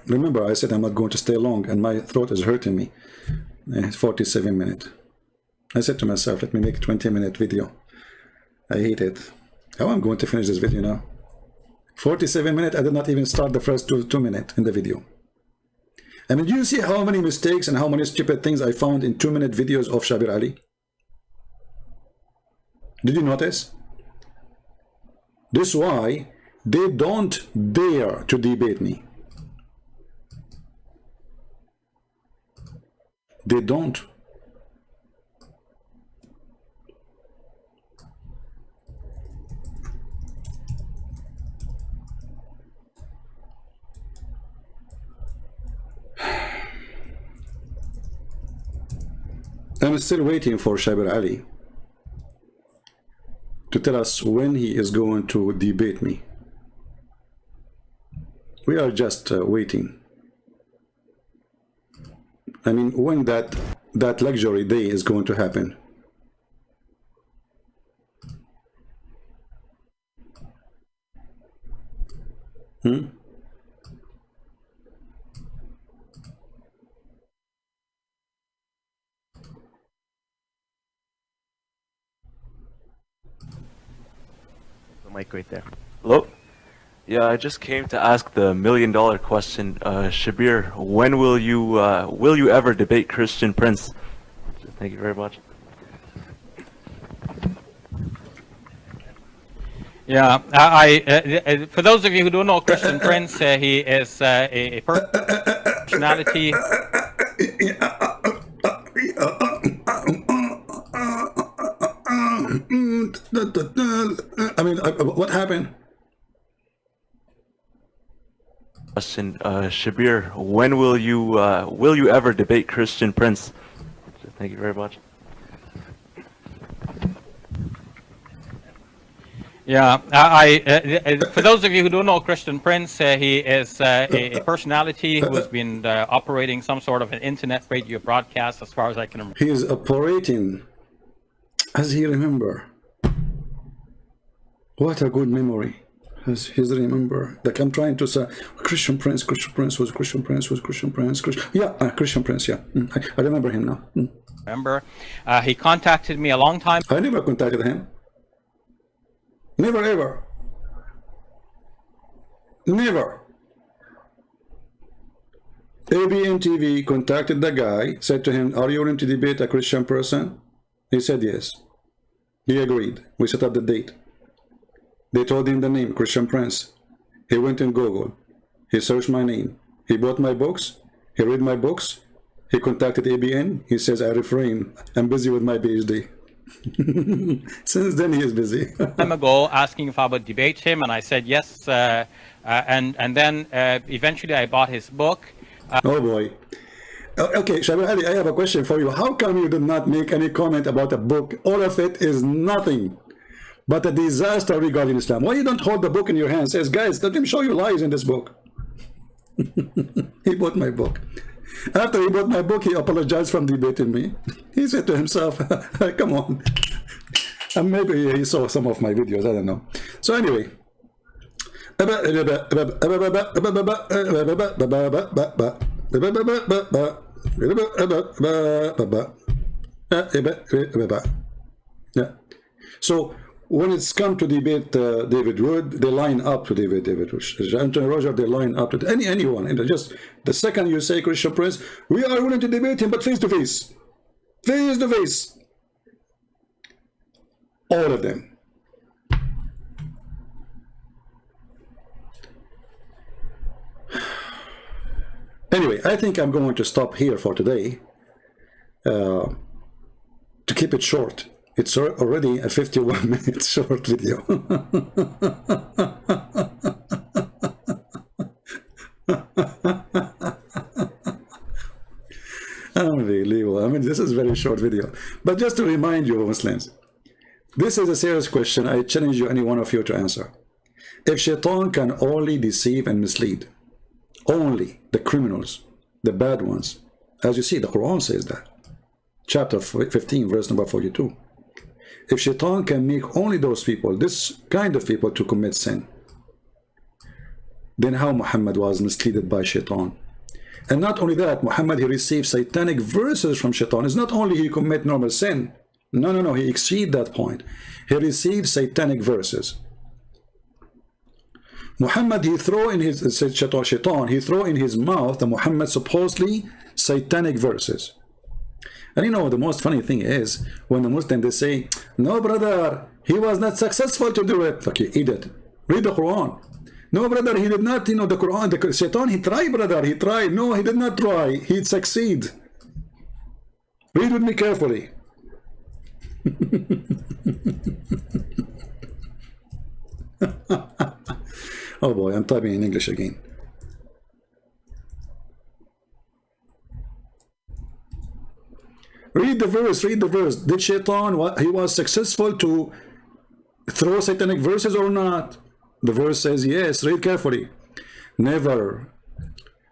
Remember, I said I'm not going to stay long, and my throat is hurting me. 47 minutes. I said to myself, let me make a 20-minute video. I hate it. How am I going to finish this video now? 47 minutes, I did not even start the first two minutes in the video. I mean, do you see how many mistakes and how many stupid things I found in 2-minute videos of Shabbir Ally? Did you notice? This is why they don't dare to debate me. They don't. I'm still waiting for Shabbir Ally to tell us when he is going to debate me. We are just waiting. I mean, when that luxury day is going to happen. The mic right there. Hello? Yeah, I just came to ask the million-dollar question. Shabbir, when will you ever debate Christian Prince? Thank you very much. Yeah, for those of you who don't know Christian Prince, he is a personality. I mean, what happened? Question, Shabbir, when will you ever debate Christian Prince? Thank you very much. Yeah, for those of you who don't know Christian Prince, he is a personality who has been operating some sort of an internet radio broadcast, as far as I can remember. He is operating, as he remember. What a good memory. As he's remember. Like I'm trying to say, Christian Prince was Christian Prince. Yeah, Christian Prince, yeah. I remember him now. Remember, he contacted me a long time. I never contacted him. Never ever. Never. ABN TV contacted the guy, said to him, are you willing to debate a Christian person? He said yes. He agreed. We set up the date. They told him the name, Christian Prince. He went in Google. He searched my name. He bought my books. He read my books. He contacted ABN. He says, I refrain. I'm busy with my PhD. Since then, he is busy. Time ago, asking if I would debate him, and I said yes. And then eventually, I bought his book. Oh boy. Okay, Shabbir Ally, I have a question for you. How come you did not make any comment about a book? All of it is nothing but a disaster regarding Islam. Why you don't hold the book in your hand and says, guys, let him show you lies in this book? He bought my book. After he bought my book, he apologized for debating me. He said to himself, come on. And maybe he saw some of my videos, I don't know. So anyway. Yeah. So when it's come to debate David Wood, they line up to David Wood. Anthony Roger, they line up to anyone. And just the second you say Christian Prince, we are willing to debate him, but face to face. Face to face. All of them. Anyway, I think I'm going to stop here for today. To keep it short. It's already a 51-minute short video. Unbelievable. I mean, this is a very short video. But just to remind you, Muslims, this is a serious question. I challenge you, any one of you, to answer. If Shaitan can only deceive and mislead, only the criminals, the bad ones, as you see, the Quran says that. Chapter 15, verse number 42. If Shaitan can make only those people, this kind of people, to commit sin, then how Muhammad was misled by Shaitan? And not only that, Muhammad, he received satanic verses from Shaitan. It's not only he commit normal sin. No, he exceed that point. He received satanic verses. Muhammad, he throw in his, Shaitan, he throw in his mouth the Muhammad supposedly satanic verses. And you know, the most funny thing is, when the Muslim, they say, no, brother, he was not successful to do it. Okay, idiot. Read the Quran. No, brother, he did not, you know, the Quran, the Shaitan, he tried, brother, he tried. No, he did not try. He'd succeed. Read with me carefully. Oh boy, I'm typing in English again. Read the verse, read the verse. Did Shaitan, he was successful to throw satanic verses or not? The verse says yes. Read carefully. Never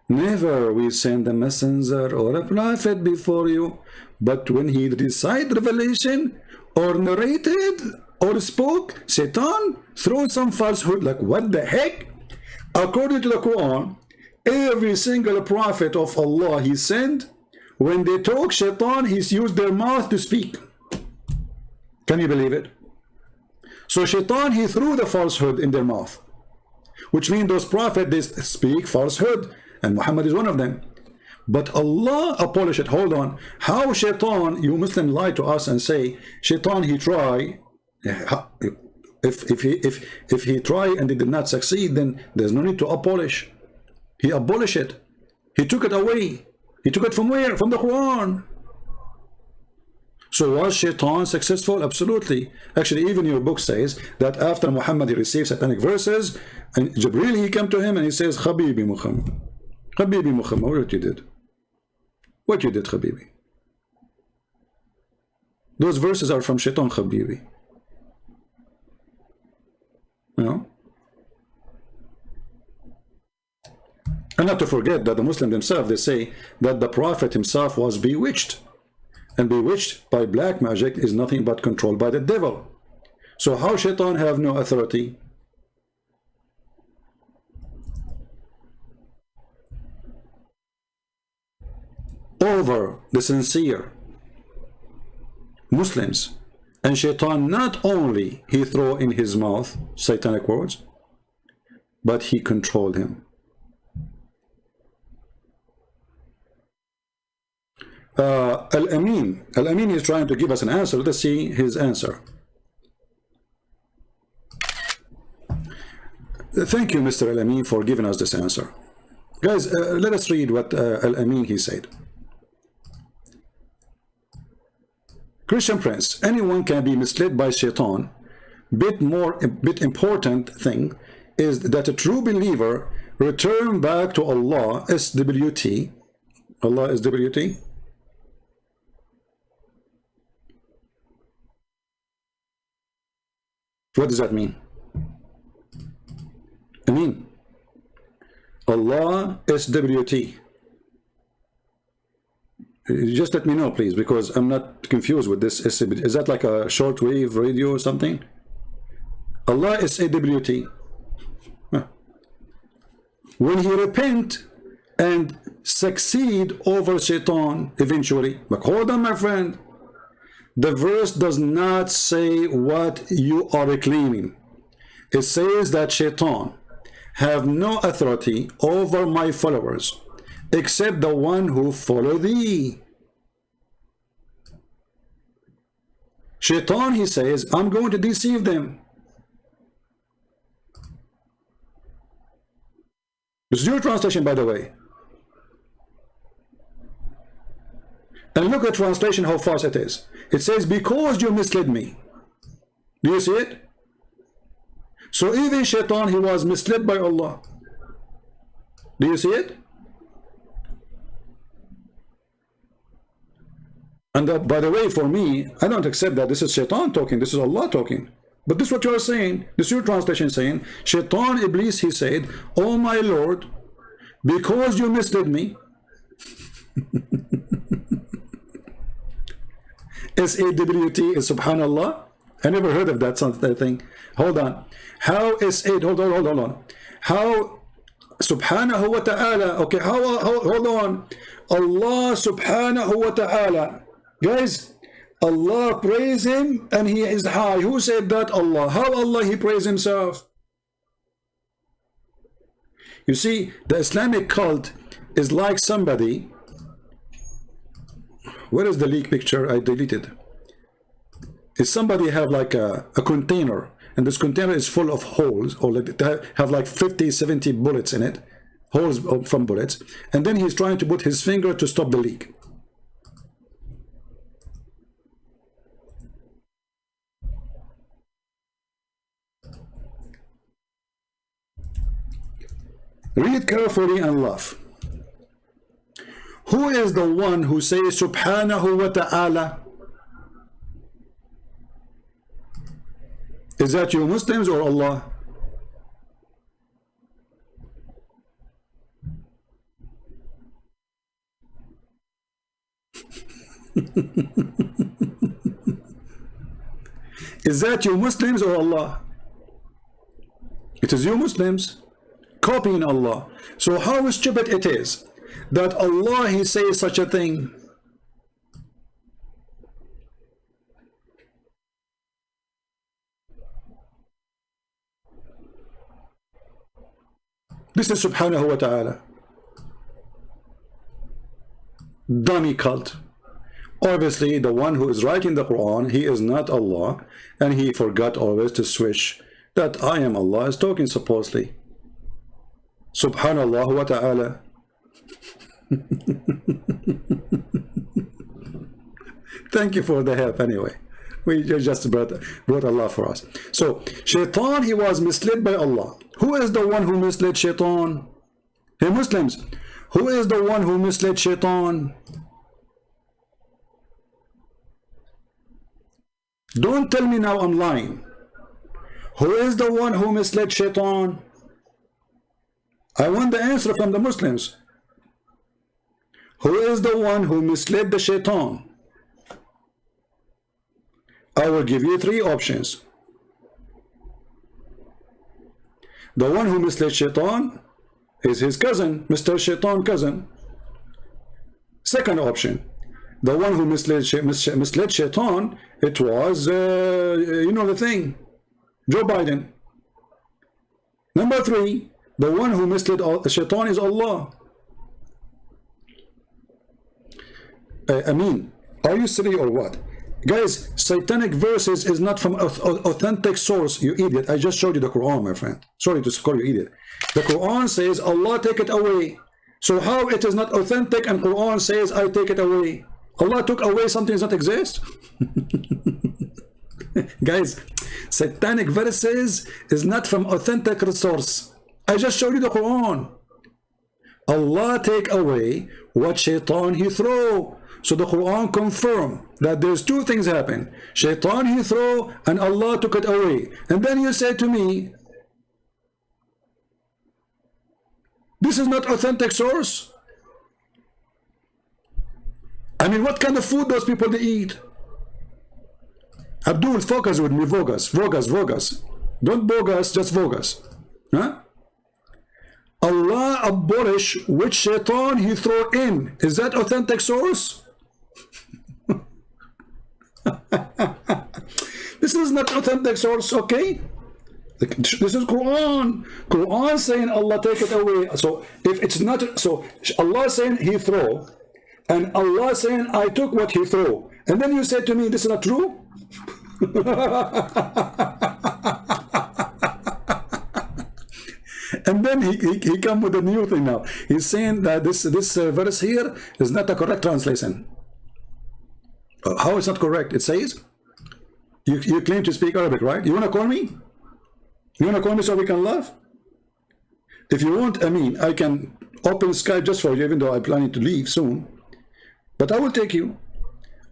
we send a messenger or a prophet before you, but when he recited revelation or narrated or spoke, Satan threw some falsehood. Like, what the heck? According to the Quran, every single prophet of Allah he sent, when they talk, Shaitan, he's used their mouth to speak. Can you believe it? So Shaitan, he threw the falsehood in their mouth, which means those prophets, they speak falsehood, and Muhammad is one of them. But Allah abolished it. Hold on. How Shaitan, you Muslims lie to us and say, Shaitan, he tried. If he tried and he did not succeed, then there's no need to abolish. He abolished it. He took it away. He took it from where? From the Quran. So was Shaitan successful? Absolutely. Actually, even your book says that after Muhammad, he received satanic verses, and Jibreel, he came to him and he says, Habibi Muhammad. Habibi Muhammad, what you did? What you did, Habibi? Those verses are from Shaitan, Habibi. You know? And not to forget that the Muslims themselves, they say that the Prophet himself was bewitched. And bewitched by black magic is nothing but controlled by the devil. So how Shaitan have no authority? Over the sincere Muslims. And Shaitan, not only he throw in his mouth satanic words, but he controlled him. Al-Amin is trying to give us an answer. Let's see his answer. Thank you, Mr. Al-Amin, for giving us this answer. Guys, let us read what Al-Amin he said. Christian Prince, anyone can be misled by Shaitan. Bit important thing is that a true believer return back to Allah, SWT. Allah is SWT. What does that mean? I mean, Allah SWT. Just let me know, please, because I'm not confused with this. Is that like a shortwave radio or something? Allah is SWT. Huh. When he repent and succeed over Shaitan eventually. But hold on, my friend. The verse does not say what you are claiming. It says that Shaitan have no authority over my followers except the one who follow thee. Shaitan, he says, I'm going to deceive them. This is your translation, by the way. And look at translation, how false it is. It says, because you misled me. Do you see it? So even Shaitan, he was misled by Allah. Do you see it? And by the way, for me, I don't accept that this is Shaitan talking, this is Allah talking. But this is what you are saying, this is your translation saying, Shaitan, Iblis, he said, oh my Lord, because you misled me, SWT is subhanallah. I never heard of that thing. Hold on. How is it? Hold on. How subhanahu wa ta'ala? Okay, hold on. Allah subhanahu wa ta'ala. Guys, Allah praise him and he is high. Who said that? Allah. How Allah he praise himself? You see, the Islamic cult is like somebody. Where is the leak picture? I deleted. Is somebody have like a container, and this container is full of holes, or like have like 50, 70 bullets in it, holes from bullets, and then he's trying to put his finger to stop the leak. Read carefully and laugh. Who is the one who says subhanahu wa ta'ala? Is that you Muslims or Allah? Is that you Muslims or Allah? It is you Muslims copying Allah. So how stupid it is that Allah he says such a thing. This is subhanahu wa ta'ala. Dummy cult. Obviously the one who is writing the Quran, he is not Allah, and he forgot always to switch that I am Allah is talking supposedly. Subhanallah wa ta'ala. Thank you for the help anyway. We just brought Allah for us. So Shaitan, he was misled by Allah. Who is the one who misled Shaitan? Hey Muslims, who is the one who misled Shaitan? Don't tell me now I'm lying. Who is the one who misled Shaitan? I want the answer from the Muslims. Who is the one who misled the Shaitan? I will give you three options. The one who misled Shaitan is his cousin, Mr. Shaitan cousin. Second option, the one who misled Shaitan, it was, you know the thing, Joe Biden. Number three, the one who misled Shaitan is Allah. I mean, are you silly or what? Guys, satanic verses is not from authentic source, you idiot. I just showed you the Quran, my friend. Sorry to call you idiot. The Quran says, Allah take it away. So how it is not authentic and Quran says I take it away? Allah took away something that does not exist? Guys, satanic verses is not from authentic resource. I just showed you the Quran. Allah take away what shaitan he throw. So the Quran confirm that there's two things happen. Shaitan he throw and Allah took it away. And then you say to me, this is not authentic source. I mean, what kind of food those people they eat? Abdul, focus with me, focus. Don't bogus, just focus. Huh? Allah abolish which shaitan he throw in. Is that authentic source? This is not authentic source, okay? This is Quran. Quran saying Allah take it away. So if it's not, so Allah saying he throw, and Allah saying I took what he throw, and then you say to me this is not true. And then he come with a new thing now. He's saying that this verse here is not a correct translation. How is not correct? It says, you claim to speak Arabic, right? You want to call me? You want to call me so we can laugh? If you want, I mean, I can open Skype just for you, even though I'm planning to leave soon. But I will take you.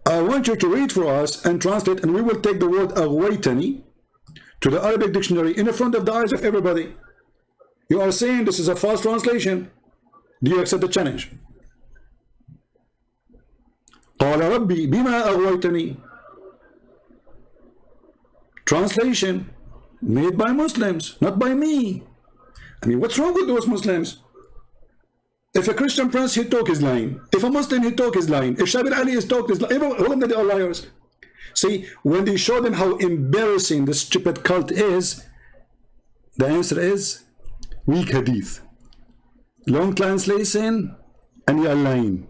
I want you to read for us and translate, and we will take the word aghwaytani to the Arabic dictionary in front of the eyes of everybody. You are saying this is a false translation. Do you accept the challenge? قال ربي بما أغويتني. Translation made by Muslims, not by me. I mean, what's wrong with those Muslims? If a Christian prince, he talk, is lying. If a Muslim, he talk, is lying. If Shabbir Ally is talk, is lying. All of them, they are liars. See, when they show them how embarrassing this stupid cult is, the answer is weak hadith. Long translation, and you are lying.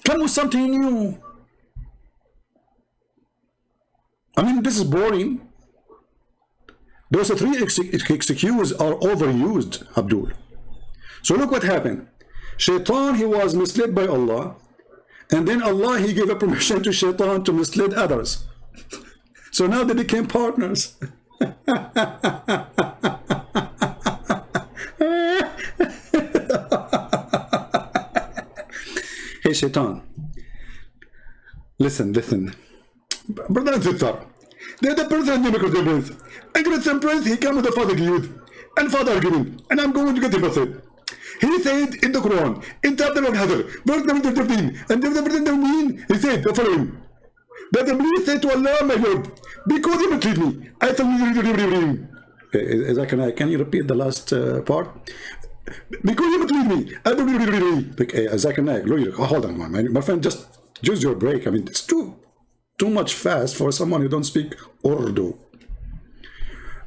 Come with something new. I mean, this is boring. Those three excuses are overused, Abdul. So look what happened. Shaitan, he was misled by Allah, and then Allah, he gave a permission to Shaitan to mislead others. So now they became partners. Hey Shaitan, listen. Brother and sister, they're the person and Christian prince. And Christian prince, he came with the father youth and father argument, and I'm going to get him busted. He said in the Quran, in chapter 100, verse number 13, and he said the following: that the priest said to Allah, my Lord, because you treat me, I shall. Can you repeat the last part? Because you treat me, hold on, my friend, just use your break. I mean, it's too much fast for someone who don't speak Urdu.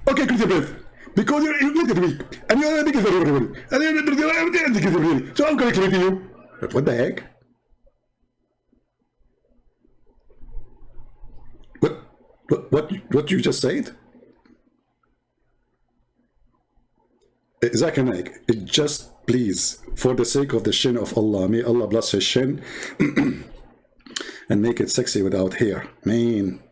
Okay, Christian prince, because you're little weak, and you're Arabic is very well, and you're so I'm going to explain to you. But what the heck? What you just said? Zakir Naik, it just please, for the sake of the shin of Allah, may Allah bless his shin and make it sexy without hair. Man,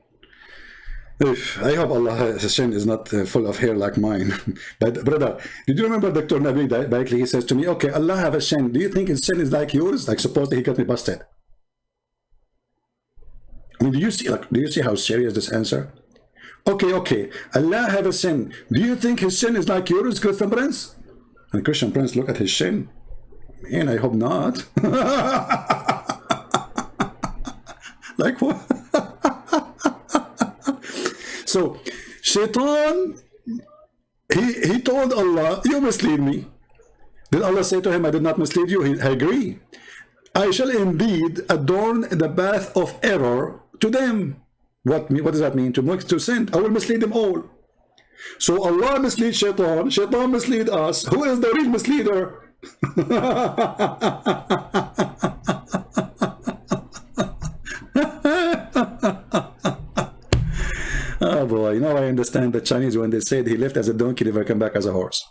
I hope Allah's shin is not full of hair like mine. But brother, did you remember Dr. Nabi Baikli? He says to me, okay, Allah have a shin. Do you think his shin is like yours? Like suppose that he got me busted. I mean, do you see how serious this answer? Okay, Allah have a sin. Do you think his sin is like yours, Christian prince? And Christian prince look at his sin. Man, I hope not. Like what? So, Shaitan, he told Allah, you mislead me. Did Allah say to him, I did not mislead you? I agree. I shall indeed adorn the path of error to them. What does that mean? To sin. I will mislead them all. So Allah mislead Shaitan. Shaitan mislead us. Who is the real misleader? Oh boy. now I understand the Chinese when they said he left as a donkey, never come back as a horse.